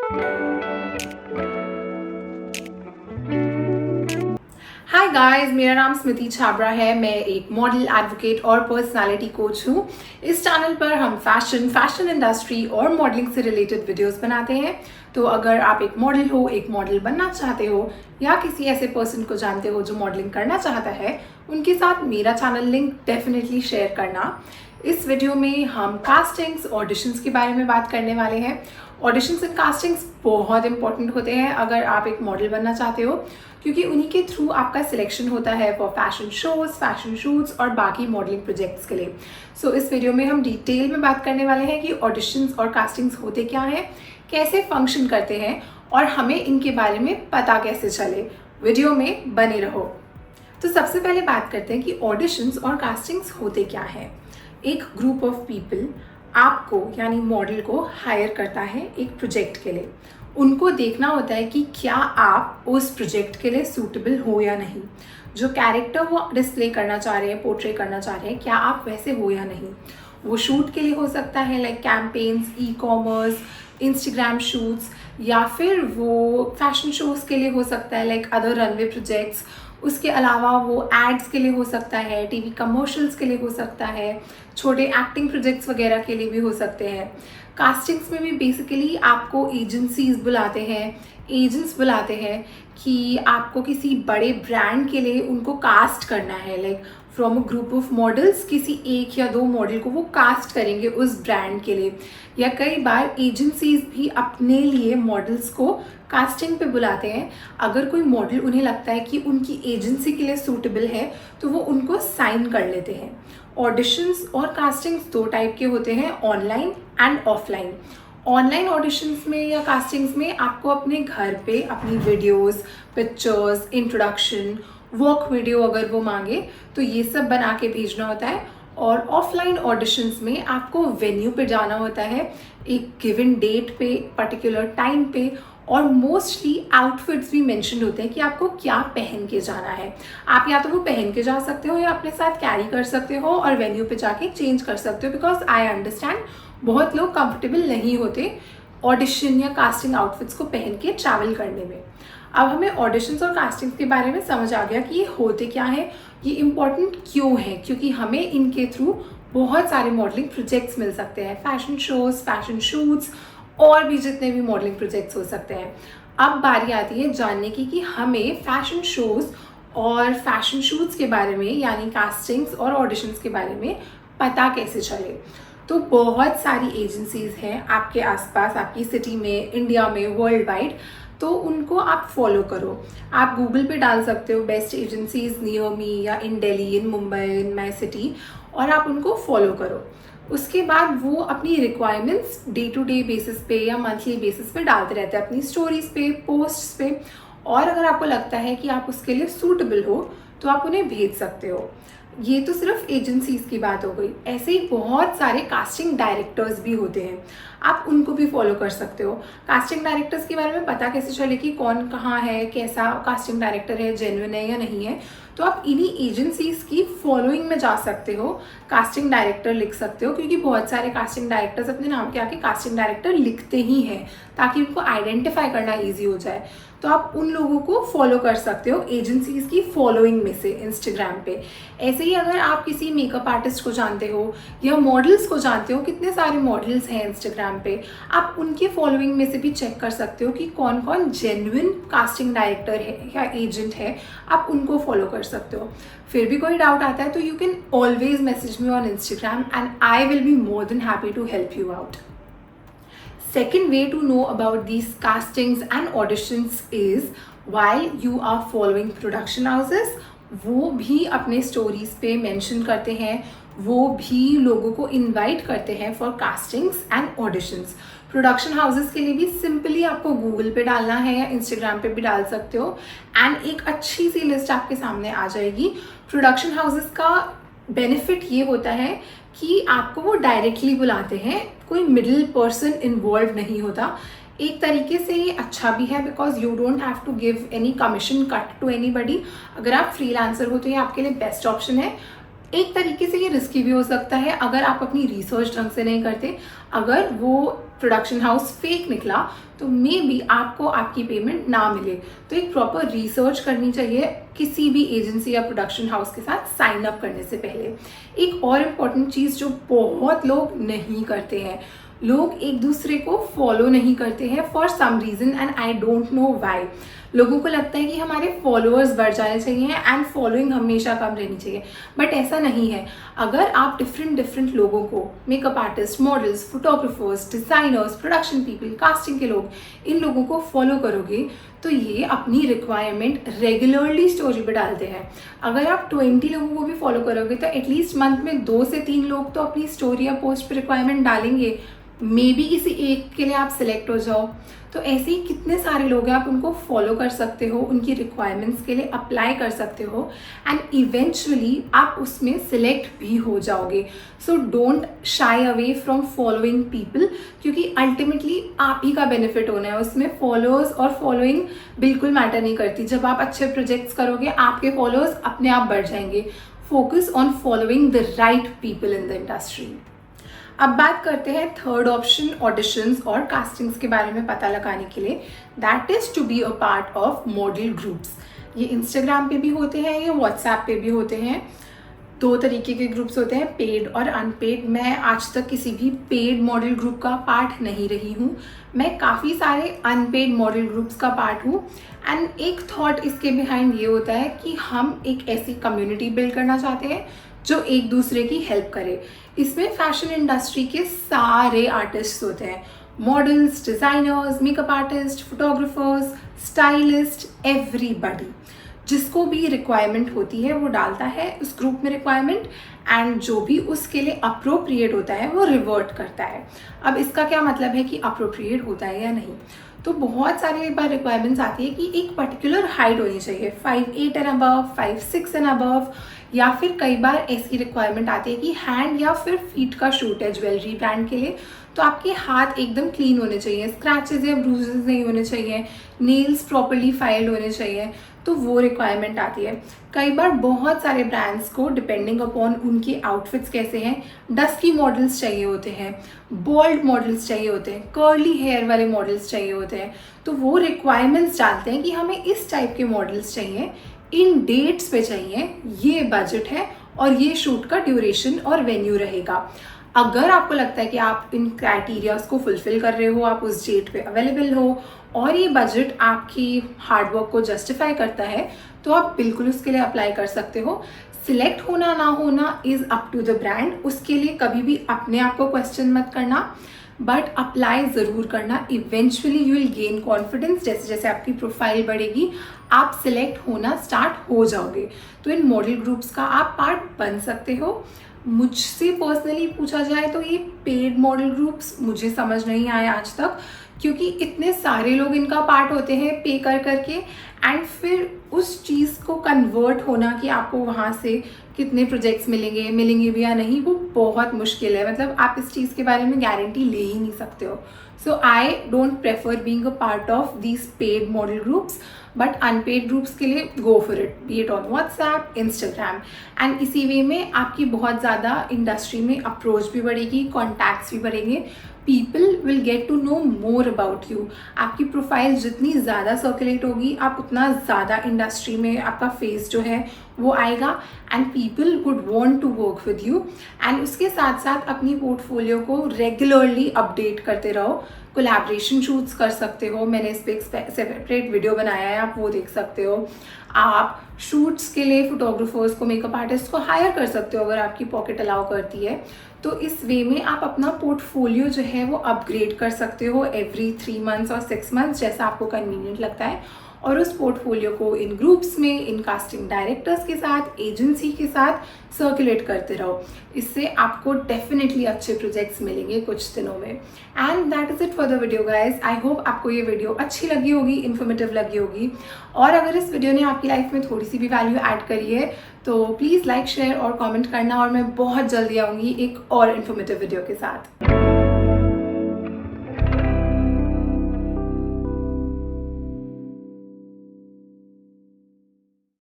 Hi guys, मेरा नाम स्मृति छाबड़ा है। मैं एक मॉडल, एडवोकेट और पर्सनालिटी कोच हूँ। इस चैनल पर हम फैशन इंडस्ट्री और मॉडलिंग से रिलेटेड वीडियोस बनाते हैं। तो अगर आप एक मॉडल हो, एक मॉडल बनना चाहते हो या किसी ऐसे पर्सन को जानते हो जो मॉडलिंग करना चाहता है, उनके साथ मेरा चैनल लिंक डेफिनेटली शेयर करना। इस वीडियो में हम कास्टिंग्स, ऑडिशंस के बारे में बात करने वाले हैं। ऑडिशंस एंड कास्टिंग्स बहुत इंपॉर्टेंट होते हैं अगर आप एक मॉडल बनना चाहते हो, क्योंकि उन्हीं के थ्रू आपका सिलेक्शन होता है for fashion shows, fashion shoots और बाकी मॉडलिंग प्रोजेक्ट्स के लिए। सो इस वीडियो में हम डिटेल में बात करने वाले हैं कि ऑडिशंस और कास्टिंग्स होते क्या हैं, कैसे फंक्शन करते हैं और हमें इनके बारे में पता कैसे चले। वीडियो में बने रहो। तो सबसे पहले बात करते हैं कि ऑडिशंस और कास्टिंग्स होते क्या हैं। एक ग्रुप ऑफ पीपल आपको यानी मॉडल को हायर करता है एक प्रोजेक्ट के लिए। उनको देखना होता है कि क्या आप उस प्रोजेक्ट के लिए सूटेबल हो या नहीं। जो कैरेक्टर वो डिस्प्ले करना चाह रहे हैं, पोर्ट्रे करना चाह रहे हैं, क्या आप वैसे हो या नहीं। वो शूट के लिए हो सकता है like campaigns, e commerce, Instagram shoots, या फिर वो फैशन शोज़ के लिए हो सकता है लाइक अदर रनवे प्रोजेक्ट्स। उसके अलावा वो एड्स के लिए हो सकता है, टीवी कमर्शियल्स के लिए हो सकता है, छोटे एक्टिंग प्रोजेक्ट्स वगैरह के लिए भी हो सकते हैं। कास्टिंग्स में भी बेसिकली आपको एजेंसीज बुलाते हैं, एजेंट्स बुलाते हैं कि आपको किसी बड़े ब्रांड के लिए उनको कास्ट करना है। Like from a group of models किसी एक या दो मॉडल को वो कास्ट करेंगे उस ब्रांड के लिए। या कई बार एजेंसीज भी अपने लिए मॉडल्स को कास्टिंग पे बुलाते हैं। अगर कोई मॉडल उन्हें लगता है कि उनकी एजेंसी के लिए सूटेबल है तो वो उनको साइन कर लेते हैं। ऑडिशंस और कास्टिंग्स दो टाइप के होते हैं, online and offline. Online auditions में या कास्टिंग्स में आपको अपने घर पे अपनी videos, pictures, introduction, work video अगर वो मांगे तो ये सब बना के भेजना होता है। और ऑफलाइन ऑडिशंस में आपको वेन्यू पे जाना होता है एक गिवन डेट पे, पर्टिकुलर टाइम पे, और मोस्टली आउटफिट्स भी मेंशन होते हैं कि आपको क्या पहन के जाना है। आप या तो वो पहन के जा सकते हो या अपने साथ कैरी कर सकते हो और वेन्यू पे जाके चेंज कर सकते हो, बिकॉज आई अंडरस्टैंड बहुत लोग कंफर्टेबल नहीं होते ऑडिशन या कास्टिंग आउटफिट्स को पहन के ट्रैवल करने में। अब हमें ऑडिशंस और कास्टिंग्स के बारे में समझ आ गया कि ये होते क्या है, ये इम्पॉर्टेंट क्यों है, क्योंकि हमें इनके थ्रू बहुत सारे मॉडलिंग प्रोजेक्ट्स मिल सकते हैं, फैशन शोज, फैशन शूट्स और भी जितने भी मॉडलिंग प्रोजेक्ट्स हो सकते हैं। अब बारी आती है जानने की कि हमें फैशन शोज और फैशन शूट्स के बारे में यानी कास्टिंग्स और ऑडिशंस के बारे में पता कैसे चले। तो बहुत सारी एजेंसीज हैं आपके आसपास, आपकी सिटी में, इंडिया में, वर्ल्ड वाइड। तो उनको आप फॉलो करो। आप गूगल पे डाल सकते हो बेस्ट एजेंसीज नियर मी या in Delhi, in Mumbai, in my city, और आप उनको फॉलो करो। उसके बाद वो अपनी requirements day to day basis पे या मंथली बेसिस पे डालते रहते हैं अपनी स्टोरीज पे, पोस्ट्स पे। और अगर आपको लगता है कि आप उसके लिए सूटेबल हो तो आप उन्हें भेज सकते हो। ये तो सिर्फ एजेंसीज की बात हो गई। ऐसे ही बहुत सारे कास्टिंग डायरेक्टर्स भी होते हैं, आप उनको भी फॉलो कर सकते हो। कास्टिंग डायरेक्टर्स के बारे में पता कैसे चले कि कौन कहाँ है, कैसा कास्टिंग डायरेक्टर है, जेन्युइन है या नहीं है, तो आप इन्हीं एजेंसीज की फॉलोइंग में जा सकते हो, कास्टिंग डायरेक्टर लिख सकते हो, क्योंकि बहुत सारे कास्टिंग डायरेक्टर्स अपने नाम के आगे कास्टिंग डायरेक्टर लिखते ही हैं ताकि उनको आइडेंटिफाई करना ईजी हो जाए। तो आप उन लोगों को फॉलो कर सकते हो एजेंसीज की फॉलोइंग में से इंस्टाग्राम पे। ऐसे ही अगर आप किसी मेकअप आर्टिस्ट को जानते हो या मॉडल्स को जानते हो, कितने सारे मॉडल्स हैं इंस्टाग्राम पे, आप उनके फॉलोइंग में से भी चेक कर सकते हो कि कौन कौन जेन्युइन कास्टिंग डायरेक्टर है या एजेंट है, आप उनको फॉलो कर सकते हो। फिर भी कोई डाउट आता है तो you can always message me on Instagram and I will be more than happy to help you out. Second way to know about these castings and auditions is while you are following production houses, वो भी अपने stories पे mention करते हैं, वो भी लोगों को इनवाइट करते हैं for castings and auditions. Production houses के लिए भी सिंपली आपको गूगल पे डालना है या इंस्टाग्राम पे भी डाल सकते हो एंड एक अच्छी सी लिस्ट आपके सामने आ जाएगी। प्रोडक्शन हाउसेस का बेनिफिट ये होता है कि आपको वो डायरेक्टली बुलाते हैं, कोई मिडिल पर्सन इन्वॉल्व नहीं होता। एक तरीके से ये अच्छा भी है because you don't have to give any commission cut to anybody. अगर आप फ्रीलांसर हो तो ये आपके लिए बेस्ट ऑप्शन है। एक तरीके से ये रिस्की भी हो सकता है अगर आप अपनी रिसर्च ढंग से नहीं करते। अगर वो प्रोडक्शन हाउस फेक निकला तो मे बी आपको आपकी पेमेंट ना मिले। तो एक प्रॉपर रिसर्च करनी चाहिए किसी भी एजेंसी या प्रोडक्शन हाउस के साथ साइन अप करने से पहले। एक और इम्पॉर्टेंट चीज़ जो बहुत लोग नहीं करते हैं, लोग एक दूसरे को फॉलो नहीं करते हैं for some reason and I don't know why. लोगों को लगता है कि हमारे फॉलोअर्स बढ़ जाने चाहिए एंड फॉलोइंग हमेशा कम रहनी चाहिए, बट ऐसा नहीं है। अगर आप डिफरेंट लोगों को, makeup artist, models, photographers, designers, production people, casting के लोग, इन लोगों को फॉलो करोगे तो ये अपनी रिक्वायरमेंट रेगुलरली स्टोरी पे डालते हैं। अगर आप 20 लोगों को भी फॉलो करोगे तो एटलीस्ट मंथ में 2 से 3 लोग तो अपनी स्टोरी या पोस्ट पे रिक्वायरमेंट डालेंगे। मे बी किसी एक के लिए आप सिलेक्ट हो जाओ। तो ऐसे ही कितने सारे लोग हैं, आप उनको फॉलो कर सकते हो, उनकी रिक्वायरमेंट्स के लिए अप्लाई कर सकते हो एंड इवेंचुअली आप उसमें सिलेक्ट भी हो जाओगे। So don't shy away from following people, क्योंकि अल्टीमेटली आप ही का बेनिफिट होना है उसमें। फॉलोअर्स और फॉलोइंग बिल्कुल मैटर नहीं करती। जब आप अच्छे प्रोजेक्ट्स करोगे आपके फॉलोअर्स अपने आप बढ़ जाएंगे। Focus on following the right people in the industry. अब बात करते हैं थर्ड ऑप्शन, ऑडिशंस और कास्टिंग्स के बारे में पता लगाने के लिए। That is to be a part of model groups. ये इंस्टाग्राम पे भी होते हैं, ये व्हाट्सएप पे भी होते हैं। 2 तरीके के ग्रुप्स होते हैं, पेड और अनपेड। मैं आज तक किसी भी पेड मॉडल ग्रुप का पार्ट नहीं रही हूँ। मैं काफ़ी सारे अनपेड मॉडल ग्रुप्स का पार्ट हूँ एंड एक थॉट इसके बिहाइंड ये होता है कि हम एक ऐसी कम्युनिटी बिल्ड करना चाहते हैं जो एक दूसरे की हेल्प करे। इसमें फैशन इंडस्ट्री के सारे आर्टिस्ट होते हैं, models, designers, makeup artist, photographers, stylist, everybody. जिसको भी रिक्वायरमेंट होती है वो डालता है उस ग्रुप में रिक्वायरमेंट एंड जो भी उसके लिए अप्रोप्रिएट होता है वो रिवर्ट करता है। अब इसका क्या मतलब है कि अप्रोप्रिएट होता है या नहीं। तो बहुत सारे एक बार रिक्वायरमेंट्स आती है कि एक पर्टिकुलर हाइट होनी चाहिए, 5'8" एंड अबव, 5'6" एंड अबव, या फिर कई बार ऐसी रिक्वायरमेंट आती है कि हैंड या फिर फीट का शूट है ज्वेलरी ब्रांड के लिए, तो आपके हाथ एकदम क्लीन होने चाहिए, स्क्रैचेस या ब्रूजेस नहीं होने चाहिए, नेल्स प्रॉपर्ली फाइल्ड होने चाहिए। तो वो रिक्वायरमेंट आती है। कई बार बहुत सारे ब्रांड्स को डिपेंडिंग अपॉन उनके आउटफिट्स कैसे हैं, डस्की मॉडल्स चाहिए होते हैं, बोल्ड मॉडल्स चाहिए होते हैं, कर्ली हेयर वाले मॉडल्स चाहिए होते हैं। तो वो रिक्वायरमेंट्स डालते हैं कि हमें इस टाइप के मॉडल्स चाहिए, इन डेट्स पे चाहिए, ये बजट है और ये शूट का ड्यूरेशन और वेन्यू रहेगा। अगर आपको लगता है कि आप इन क्राइटेरियाज को फुलफिल कर रहे हो, आप उस डेट पे अवेलेबल हो और ये बजट आपकी हार्डवर्क को जस्टिफाई करता है, तो आप बिल्कुल उसके लिए अप्लाई कर सकते हो। सिलेक्ट होना ना होना is up to the brand. उसके लिए कभी भी अपने आप को क्वेश्चन मत करना, बट अप्लाई ज़रूर करना। Eventually you will gain confidence. जैसे जैसे आपकी प्रोफाइल बढ़ेगी आप सिलेक्ट होना स्टार्ट हो जाओगे। तो इन मॉडल ग्रुप्स का आप पार्ट बन सकते हो। मुझसे पर्सनली पूछा जाए तो ये पेड मॉडल ग्रुप्स मुझे समझ नहीं आए आज तक, क्योंकि इतने सारे लोग इनका पार्ट होते हैं पे कर करके एंड फिर उस चीज़ को कन्वर्ट होना कि आपको वहाँ से कितने प्रोजेक्ट्स मिलेंगे भी या नहीं, वो बहुत मुश्किल है। मतलब आप इस चीज़ के बारे में गारंटी ले ही नहीं सकते हो। So I don't prefer being a part of these paid model groups, but unpaid groups के लिए go for it, be it on WhatsApp, Instagram. And इसी वे में आपकी बहुत ज़्यादा इंडस्ट्री में अप्रोच भी बढ़ेगी, कॉन्टैक्ट्स भी बढ़ेंगे, people will get to know more about you. आपकी प्रोफाइल जितनी ज़्यादा सर्कुलेट होगी आप उतना ज़्यादा इंडस्ट्री में आपका फेस जो है वो आएगा and people would want to work with you. And उसके साथ साथ अपनी पोर्टफोलियो को रेगुलरली अपडेट करते रहो। कोलैबोरेशन शूट्स कर सकते हो, मैंने इस पर एक सेपरेट वीडियो बनाया है, आप वो देख सकते हो। आप शूट्स के लिए फोटोग्राफर्स को, मेकअप आर्टिस्ट को हायर कर सकते हो अगर आपकी पॉकेट अलाउ करती है। तो इस वे में आप अपना पोर्टफोलियो जो है वो अपग्रेड कर सकते हो एवरी 3 मंथ्स और 6 मंथ्स, जैसा आपको कन्वीनियंट लगता है। और उस पोर्टफोलियो को इन ग्रुप्स में, इन कास्टिंग डायरेक्टर्स के साथ, एजेंसी के साथ सर्कुलेट करते रहो। इससे आपको डेफिनेटली अच्छे प्रोजेक्ट्स मिलेंगे कुछ दिनों में। And that is it for the video guys. I hope आपको ये वीडियो अच्छी लगी होगी, इन्फॉर्मेटिव लगी होगी। और अगर इस वीडियो ने आपकी लाइफ में थोड़ी सी भी वैल्यू ऐड करी है तो प्लीज़ लाइक, शेयर और कमेंट करना, और मैं बहुत जल्दी आऊँगी एक और इन्फॉर्मेटिव वीडियो के साथ।